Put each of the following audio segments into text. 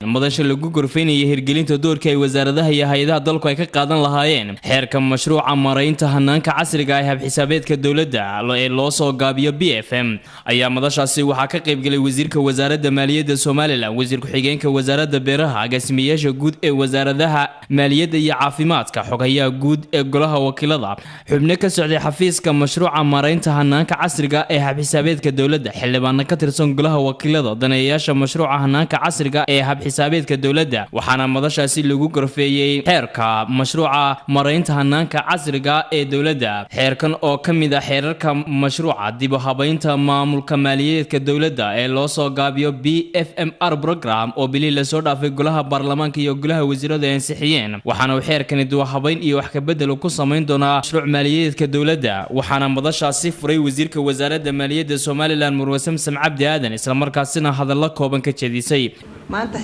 madasha lagu gorfeynayay hirgelinta doorka ay wasaaradaha iyo hay'adaha dalku ay ka qaadan lahaayeen xeerka mashruuca maaraynta hanaanka casriga ah ee xisaabeedka dawladda ee loo soo gaabiyo BFM ayaa madashaasi waxa ka qayb galay wasiirka wasaaradda maaliyadda Soomaaliland, wasiirka xigeenka wasaaradda beeraha, agaasimayaasha guud ee wasaaradaha maaliyadda iyo caafimaadka, xogayaha guud ee golaha wakiilada, xubno ka socday xafiiska mashruuca maaraynta hanaanka casriga ee xisaabeedka dawladda, xildhibaano ka tirsan golaha wakiilada, daneeyayaasha mashruuca hanaanka casriga ee xisaabeedka dawladda, waxaana madashaasi lagu gorfeeyay xeerka mashruuca maaraynta hanaanka casriga ee dawladda. xeerkan oo kamid ah xeerarka mashruuca dib u habaynta maamulka maaliyadeedka dawladda ee loo soo gaabiyo BFMR program oo bilii la soo dhaafay golaha baarlamaanka iyo golaha wasiirada ay ansixiyeen, waxaana uu xeerkani dib u habayn iyo wax ka bedel ku sameyn doonaa mashruuc maaliyadeedka dawladda. waxaana madashaasi furay wasiirka wasaaradda maaliyadda Soomaaliland Marwo Samsam Cabdi Aadan, isla markaasina hadallo kooban ka jeedisay. maanta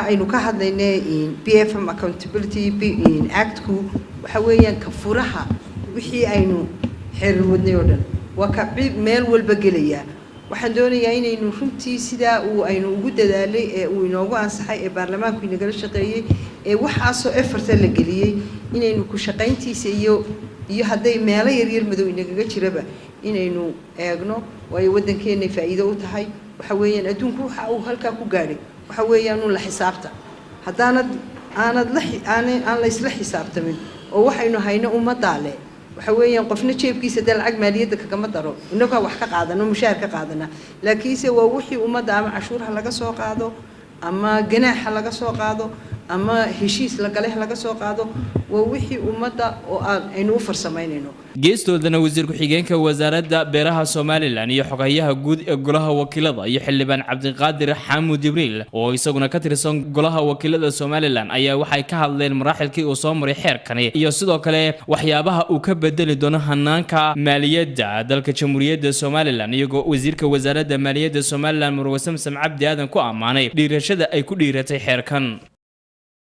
aynu ka hadlaynay BFM Accountability Act-ku waxa weeyaan ka furaha wixii aynu xeerar wadnay oo dhan waa ka meel walba gelaya. waxaan doonayaa inaynu runtii sidaa aynu ugu dadaalay ee uu inoogu ansaxay ee baarlamaanku inagala shaqeeyay ee waxaasoo effort la geliyay inaynu ku shaqayntiisa iyo hadday meelo yaryar madow inagaga jiraba inaynu eegno waayo waddankeena faa'iido u tahay. waxa weeyaan adduunku waxa uu halkaa ku gaadhay waxa weeyaan la xisaabta haddaanad aan la isla xisaabtamin oo waxaynu hayno umadaale waxa weeyaan qofna jeebkiisa dal lacag maaliyadda kagama daro inaga wax ka qaadano mushaar ka qaadana laakiinse waa wixii umada ama cashuuraha laga soo qaado ama ganaaxa laga soo qaado ama heshiis la galay laga soo qaado waa wixii umada oo aynu u farsameynayno. geestoodana wasiirka xigeenka wasaaradda beeraha Soomaaliland iyo xogayaha guud ee golaha wakiilada iyo xildhibaan Cabdiqaadir Xamuud Jibriil oo isaguna ka tirsan golaha wakiilada Soomaaliland ayaa waxay ka hadleen maraaxilkii uu soo maray xeerkani iyo sidoo kale waxyaabaha uu ka bedeli doono hanaanka maaliyadda dalka Jamhuuriyadda Soomaaliland, iyagoo wasiirka wasaaradda maaliyadda Soomaaliland Marwo Samsam Cabdi Aadan ku amaanay dhiirashada ay ku dhiiratay xeerkan.